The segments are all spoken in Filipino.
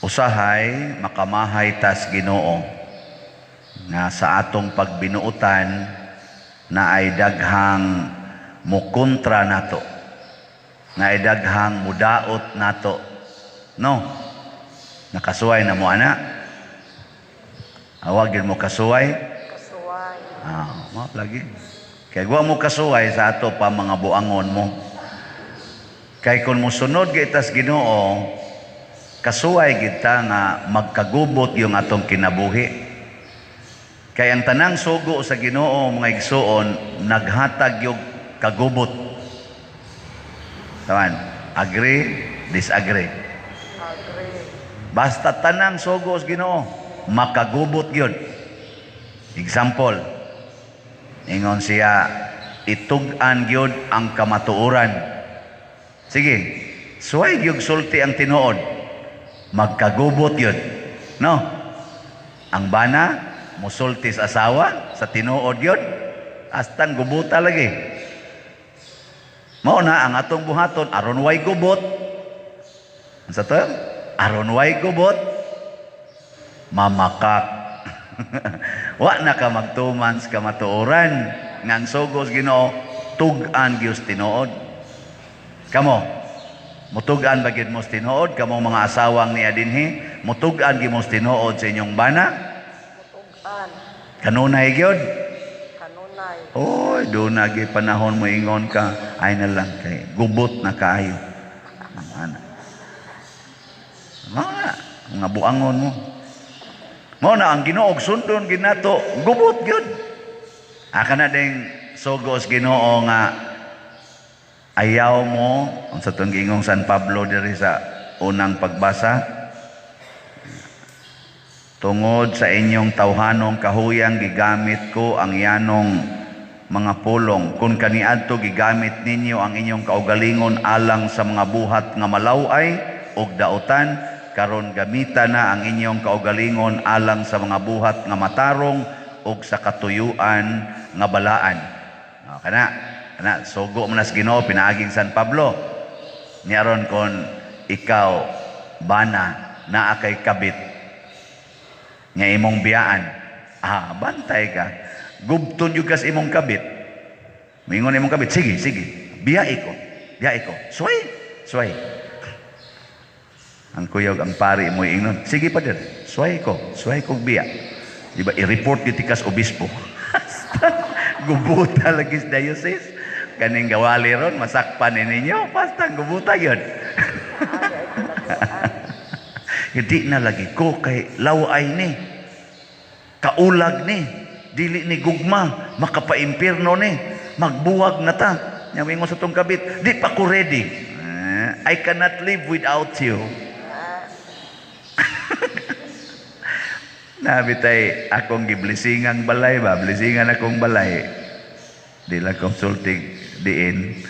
Usahay makamahay tas Ginoo nga sa atong pagbinuutan na ay daghang mukontra nato, na ay daghang mudaot nato, no? Nakasuway na mo ana? Awagin mo kasuway? Kasuway. Mo lagi. Kay guwa mo kasuway sa ato pa mga buangon mo. Kay kung musunod gitas Ginoo, kasuway kita nga magkagubot yung atong kinabuhi. Kay ang tanang sugo sa Ginoo mga igsuon naghatag yung kagubot. Tawan, agree, disagree. Agree. Basta tanang sugo sa Ginoo makagubot yun. Example, ingon siya itug-an yun ang kamatuoran. Sige, suway yung sulti ang tinuod, magkagubot yun. No? Ang bana, musulti sa asawa, sa tinuod yun, astang gubuta lagi. Mao na ang atong buhaton, aron way gubot. Ano sa to? Aron way gubot, mamakak. Wa na ka magtuman sa kamatuoran, nga ang sugos Ginoo, tug-an gyud tinuod. Kamo, mutugan ba gid mo tinuod? Kamo mga asawang niya dinhi, mutugan gyud mo tinuod sa inyong bana? Mutugan. Kanunay gyud. Kanunay. Oy, do na gyud panahon mo ingon ka, ay na lang kay gubot na kaayo. Ana. Mga buangon mo. Mao na ang Ginoo sundon ginato, gubot gyud. Aka na ding sugos Ginoo nga ayaw mo, ang sa itong gingong San Pablo diri sa unang pagbasa, tungod sa inyong tawhanong kahuyang gigamit ko ang yanong mga pulong. Kung kaniadto gigamit ninyo ang inyong kaugalingon alang sa mga buhat nga malaway ug dautan, karon gamita na ang inyong kaugalingon alang sa mga buhat nga matarong ug sa katuyuan nga balaan. Kana sugo mo na sa Ginoo pinaaging San Pablo. Niaron kon ikaw bana naa kay kabit nga imong biyaan, bantay ka. Gubton yung kas imong kabit. Mingon imong kabit, sige, biyai ko. Sway. Ang kuyog, ang pari mo ingnon, sige pa din, sway ko biya. Diba, i-report yung tikas obispo. Gubuta lagi sa diocese. Kaning gawali ron, masakpan ninyo, basta gubuta yun. Hindi na lagi ko kay laway ni, kaulag ni, dili ni gugma, makapaimpirno ni, magbuwag na ta. Nyawin mo sa tong kabit, di pa ko ready. I cannot live without you. Nabitay akong giblisingang balay ba, blisingan akong balay. Di lang consulting diin.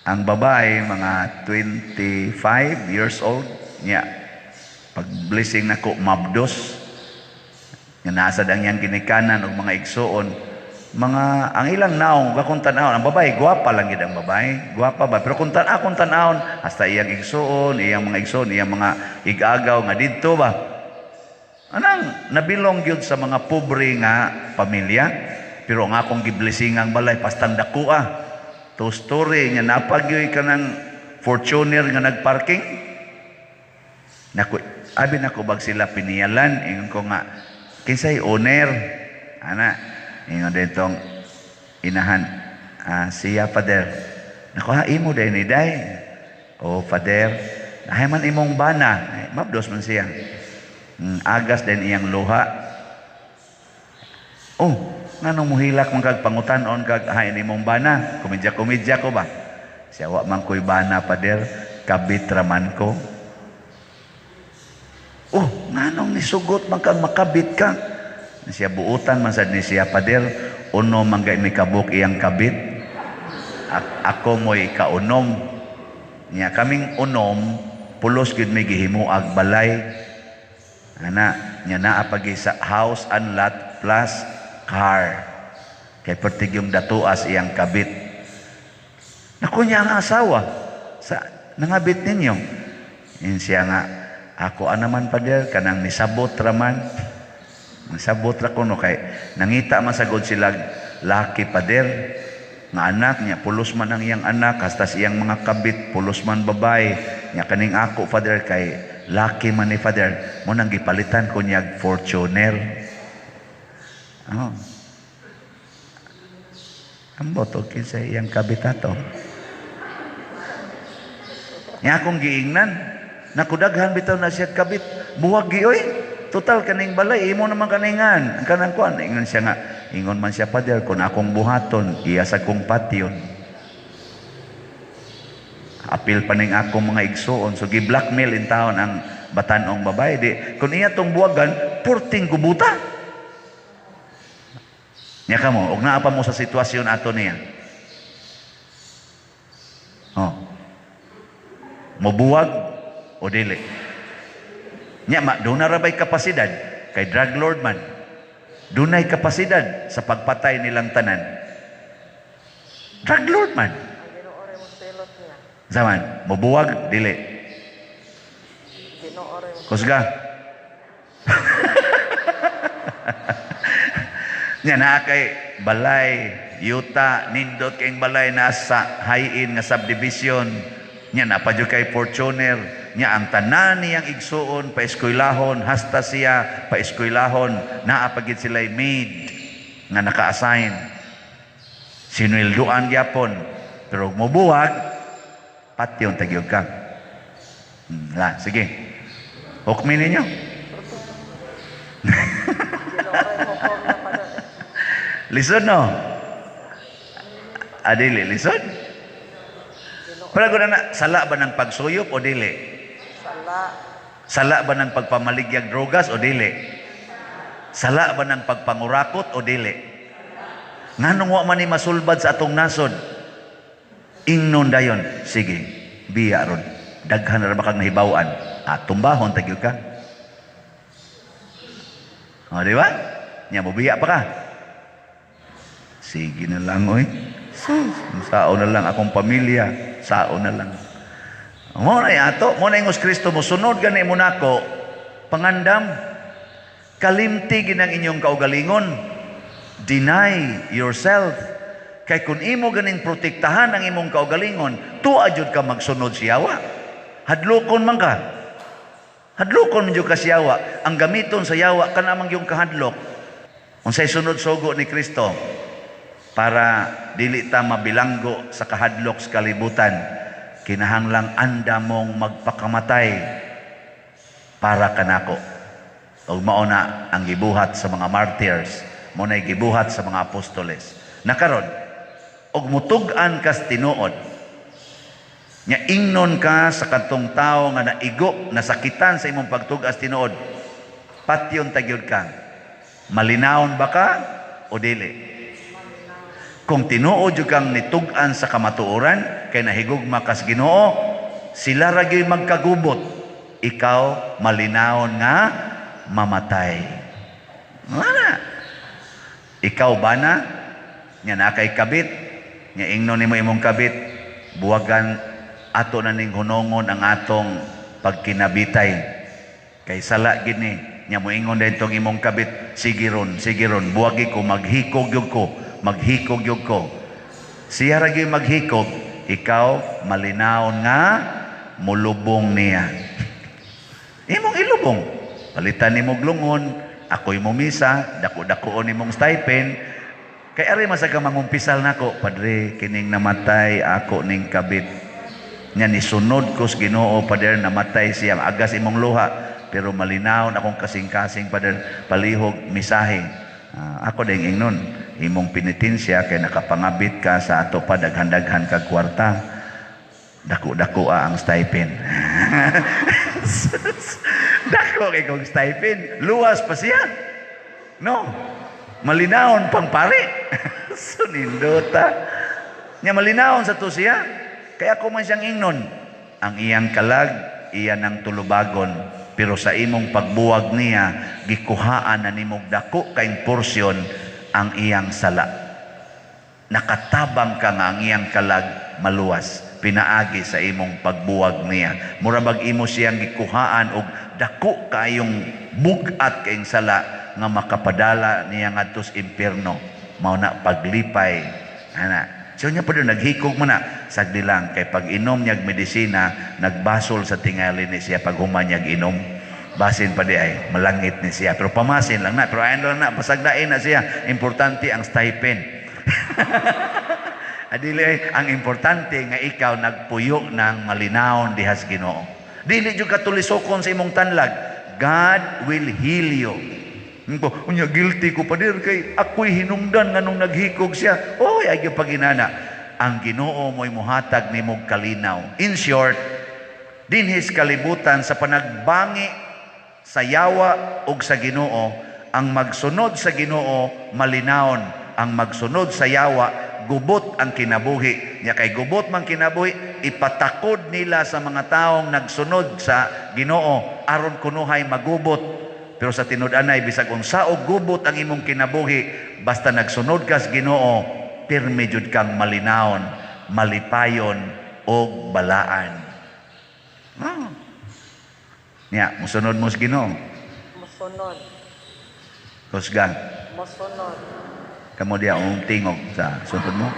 Ang babae, mga 25 years old, niya, pag blessing na ko, mabdos, nga nasa dang yang ginikanan o mga igsoon, ang ilang naong, bakong tanahon, ang babae, guwapa lang yun ang babae, guwapa ba? Pero kung tanahon, hasta iyang igsoon, iyang mga igagaw, nga dito ba? Anang, nabilong yun sa mga pobre nga pamilya, pero nga akong giblisingang balay, pastang dako two story, nga napagyoy ka ng Fortuner nga nagparking. Abi na ko bag sila piniyalan, ingon ko nga, kinsay owner, ingon ditong inahan, siya Father. Imo day ni day. O Father, ay man imong bana, mabdos man siya. Agas din iyang luha. Nganong muhilak man kag pangutanon kag hay nimong bana, komedya ko ba? Siya wa man koy bana Father, kabit raman ko. Nganong nisugot man kag makabit ka? Siya buutan man sad ni siya Father, uno man gay mikabuk iyang kabit. Ako mo'y kaunom. Nya kaming unom, pulos gid may gihimuag balay. Nya naa pagi sa house and lot plus car. Kay pertig yung datuas iyang kabit. Naku niya ang asawa sa nangabit ninyo. Yun siya nga, Ako naman pader kanang nisabot raman. Nisabot ra ko no kay nangita man sagod sila laki pader nga anak niya pulos man ang iyang anak hastas iyang mga kabit pulos man babae nya kaning ako father kay laki man ni father mo nang gipalitan ko niya Fortuner. Oh. Ambot okay sa iyang kabit ato. Nya akong giingnan nakudaghan bitaw na siya kabit buwag gi oy. Total kaning balay imo naman kaningan kanang kuan ingon siya nga ingon man siya pader kun akong buhaton iya sa kong patyon apil pa ning akong mga igsuon so gi-blackmail in taon ang batanong babae di kun iya tong buwagan purting kubuta nya kamo og naa pa mo sa sitwasyon ato niya oh mobuwag o dili nya doon na rabay kapasidad kay drug lord man dunay kapasidad sa pagpatay nilang tanan drug lord man Ang Ginoo mo silot niya. zaman mabuwag dili Ginoo mo. kusga nya naa kay balay yuta nindot kay balay nasa high-end nga subdivision nya napadyo kay Fortuner nya ang tanan niyang igsuon paeskwelahon hasta siya paeskwelahon naa pagid sila'y maid nga naka-assign sinweldoan gyapon pero mobuwag patyon tagyog ka sige hukmin ninyo Ginoo mo form na pader. lisod no adili lisod pero guna na sala ba ng pagsuyop o dili Sala. sala ba ng pagpamaligyag drogas o dili? Sala ba ng pagpangurakot o dili? Nganong wa man ni masulbad sa atong nasod? Ingnon dayon. Sige, biya ron. Daghan ra ba kang nahibawan? Tumbahon tagyud ka. O, di ba? Nya mo biya pa ka. Sige na lang, oy. Sao na lang akong pamilya. Sao na lang. Mo na ato, mo na ingos Kristo mo sunod gani mo nako pangandam kalimti ginang inyong kaugalingon deny yourself kay kun imo ganing protektahan ang imong kaugalingon tuwa jud ka magsunod siyawa hadlokon man ka hadlokon jud ka siyawa ang gamiton sa yawa kana mang yung kahadlok unsay sunod sugo ni Kristo para dili ta mabilanggo sa kahadlok sa kalibutan kinahanglang anda mong magpakamatay para kanako. O mauna ang gibuhat sa mga martyrs, mo na gibuhat sa mga apostoles. Nakaron, og mutug-an kas tinuod. Nya ingnon ka sa katong tao nga naigo, nasakitan sa imong pagtug-as tinuod. Patyon tagyod ka. Malinawon ba ka o dili? Kung tinuod yung kang nitug-an sa kamatuoran, kay nahigugma kas Ginoo, sila ragyo'y magkagubot. Ikaw malinawon nga mamatay. Wala. Ikaw ba na? Nya na kay kabit. Nya ingnon nimo imong kabit. Buwagan ato na ning hunongon ang atong pagkinabitay. Kay sala gini. Nya mo ingon dahil itong imong kabit. Sige ron. Buwagi ko, maghikog yun ko. Maghikog yun ko. Siya ragyo'y maghikog. Ikaw malinawon nga mulubong niya. Imong ilubong. Palitan nimong lungon, ako'y mumisa, dako-dakoon nimong stipend. Kay ari masaka mangumpisal nako, Padre, kining namatay ako ning kabit. Nya ni sunod ko sa Ginoo, Padre, namatay siyang agas imong luha, pero malinawon akong kasing-kasing, Padre, palihog misahe. Ako ding ingnon, imong pinitensya kay nakapangabit ka sa ato pa daghan-daghan kag kwarta. Dako-dako ang stipend. Dako kay kong stipend. Luwas pa siya. No. Malinawon pang pare. Sunindota. Nya malinawon sa to siya. Kaya ako man siyang ingnon. Ang iyang kalag, iyan ang tulubagon. Pero sa imong pagbuwag niya, gikuhaan na nimog dako kaing porsyon ang iyang sala. Nakatabang ka nga ang iyang kalag maluwas. pinaagi sa imong pagbuwag niya. Mura bag imo siyang gikuhaan og dako kayong bugat kayong sala nga makapadala niya ngadto sa impierno. Mao na paglipay ana. So niya pa doon, naghikog mo na. Sagdi lang, kay pag inom niyag medisina, nagbasol sa tingali ni siya pag human niyag inom. Basin pa di ay, malangit ni siya. Pero pamasin lang na, pero ayan lang na, pasagdain na siya. Importante ang stipend. Adili ay, ang importante nga ikaw nagpuyo ng malinawon dihas Ginoo. Dili jud katulisokon sa imong tanlag. God will heal you. Unya guilty ko pa dir kay ako'y hinungdan nga nung naghikog siya. Oy, ay paginana. Ang Ginoo mo'y muhatag nimong kalinaw. In short, dinhis kalibutan sa panagbangi sa yawa ug sa Ginoo, ang magsunod sa Ginoo malinawon, ang magsunod sa yawa gubot ang kinabuhi. Nya kay gubot man kinabuhi, ipatakod nila sa mga taong nagsunod sa Ginoo aron kunuhay magubot. Pero sa tinud-anay, bisag unsa og gubot ang imong kinabuhi, basta nagsunod ka sa Ginoo, pirmi jud kang malinawon, malipayon og balaan. Nya, musunod mo sa Ginoo. Musunod. Husgan. Musunod. Kamo diya tingog sa sunod mo.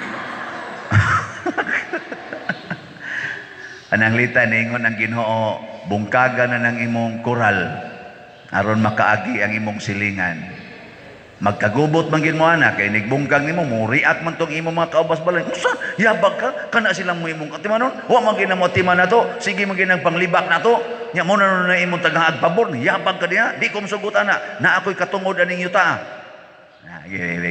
Anang lita ningon ang Ginoo, bungkagan na ng imong koral aron makaagi ang imong silingan. Magkagubot man gid mo ana kay nigbungkag nimo mo react man tong imong mga kaubas balay. Usa yabag ka kana silang mo imong atimanon. Wa man gid na mo timan nato. Sige man gid nang panglibak nato. Nya mo na imong tagahag pabor. Yabag ka diha. Di ko masugot ana. Na ako'y katungod aning yuta.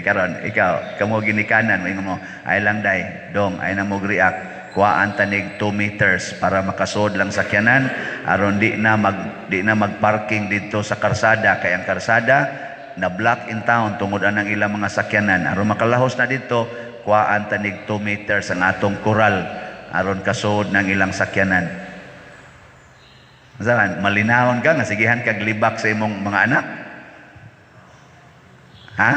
Karon ikaw kamo ginikanan mo ay lang day dong ay na mo react. Kuhaan tanig 2 meters para makasod lang sakyanan aron di na magparking dito sa karsada kay ang karsada na block in town tungod anang ilang mga sakyanan aron makalahos na dito kuhaan tanig 2 meters ang atong koral aron kasod ng ilang sakyanan. Saan malinawon ka nga sigihan kag libak sa imong mga anak? Ha?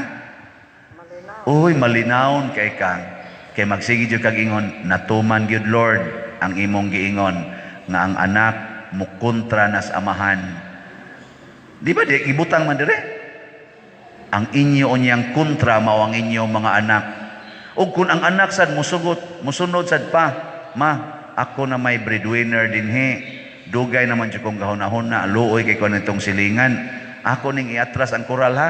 Malinaw. Uy, malinawon kay kang kay magsige jud kag ingon natuman gyud Lord ang imong giingon nga ang anak mukontra nas amahan. Di ba di ibutang man dire? Ang inyo unyang kontra mao ang inyo mga anak. Ug kun ang anak sad musunod sad pa, ma, ako na may breadwinner dinhi. Dugay naman jud kong gahon-ahon na luoy kay kon itong silingan. Ako ning iatras ang koral ha.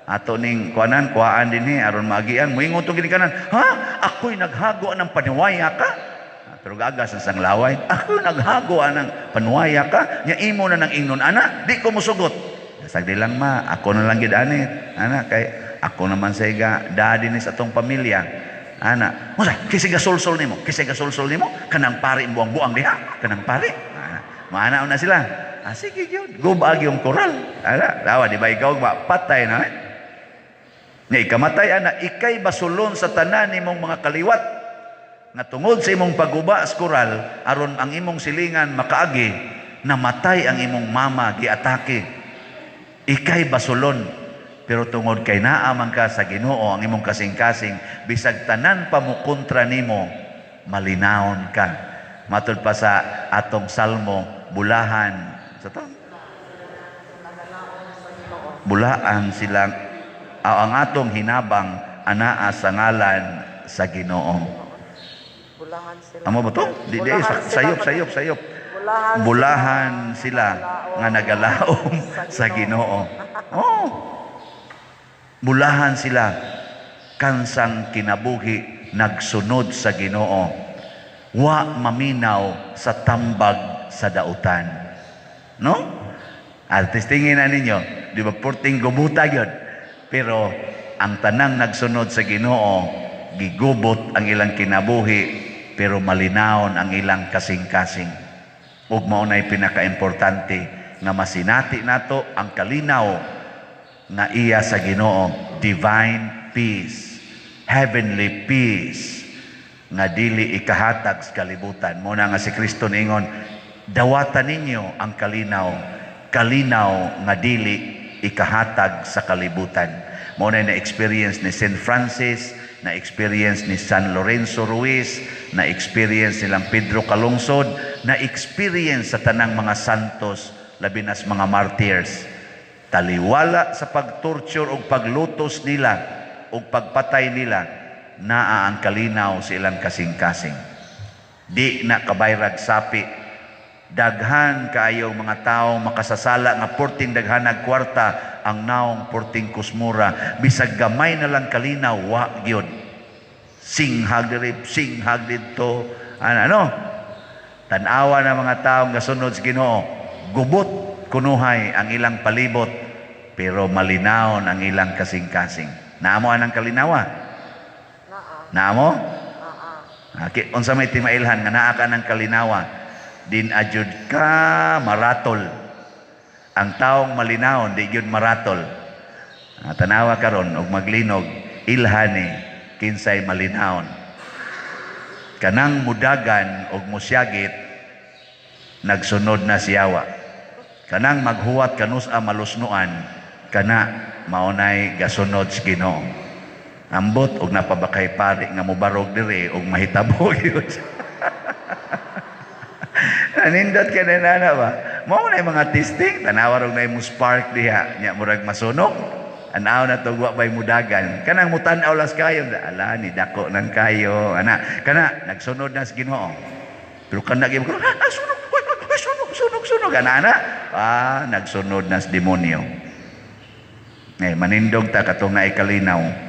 Ato ning kuaan dinhi aron maagian moingon tong ginikanan. Ha? Ako'y naghago ng paniwaya ka. Pero gagas ang sanglaway. Ako'y naghago ng paniwaya ka. Nya imo na nang ingnon ana, di ko mosugot. Sagdi lang ma, ako na lang gid ani. Ana kay ako naman sa iga daddy ni sa atong pamilya. Ana, musa kisiga solsol nimo, kisiga solsol nimo kanang pari buang-buang diha, kanang pari. Maana na sila. Sige gyud, go baag yung koral. Ana, dawa di ba ikaw patay na. Nga ikamatay ana, ikay basulon sa tanan nimong mga kaliwat nga tungod sa imong paguba sa koral aron ang imong silingan makaagi, namatay ang imong mama giatake. Ikay basulon pero tungod kay naa man ka sa Ginoo ang imong kasing-kasing bisag tanan pa mo kontra nimo malinawon ka. Matud pa sa atong salmo, bulahan sa to. Bulaan silang ang atong hinabang anaa sa ngalan sa Ginoo. Bulahan sila. Amo ba to? Di sayop. Bulahan sila nga nagalaom sa Ginoo. Oh. Bulahan sila kansang kinabuhi nagsunod sa Ginoo. Wa maminaw sa tambag sa dautan. No? Artistingin na ninyo, di ba porting gumuta yun? Pero ang tanang nagsunod sa Ginoo, gigubot ang ilang kinabuhi, pero malinawon ang ilang kasing-kasing. Ug mao nay pinaka-importante nga masinati nato ang kalinaw na iya sa Ginoo, divine peace, heavenly peace nga dili ikahatag sa kalibutan. Muna nga si Kristo ningon, dawatan ninyo ang kalinaw nga dili ikahatag sa kalibutan. Muna na experience ni St. Francis na-experience ni San Lorenzo Ruiz, na-experience nilang Pedro Calungsod, na-experience sa tanang mga santos, labi nas mga martyrs. Taliwala sa pagtorture o paglutos nila o pagpatay nila, naa ang kalinaw sa ilang kasing-kasing. Di na kabayrag sapi, daghan kaayong mga taong makasasala nga porting daghanag kwarta ang naong porting kusmura, bisag gamay na lang kalinaw wa gyud singhag diri singhag dito ano tan-awa na mga taong gasunod sa Ginoo, gubot kunuhay ang ilang palibot pero malinaw ang ilang kasing-kasing. Naamo anang kalinawa? Naamo? Unsa may timailhan nga naa ka ng kalinawa, din adyud ka maratol. Ang taong malinaw di gyud maratol. Tanawa karon og maglinog ilhani kinsay malinawon. Kanang mudagan og musyagit nagsunod na siyawa. Kanang maghuwat kanus-a malusnuan kana maunay gasunod sa Ginoo. Ambot og napabakay pari nga mobarog diri og mahitabo gyud. Nanindot ka na nana ba? Mao na mga testing, tanawa rog na mo spark diha, nya murag masunog. Anaw na tugwa bay mudagan. Kanang mutan-aw las kayo, ala ni dako nang kayo. Ana, kana nagsunod na sa Ginoo. Pero kana gyud ko, sunog. Ana. Nagsunod na sa demonyo. Manindog ta katong naay kalinaw.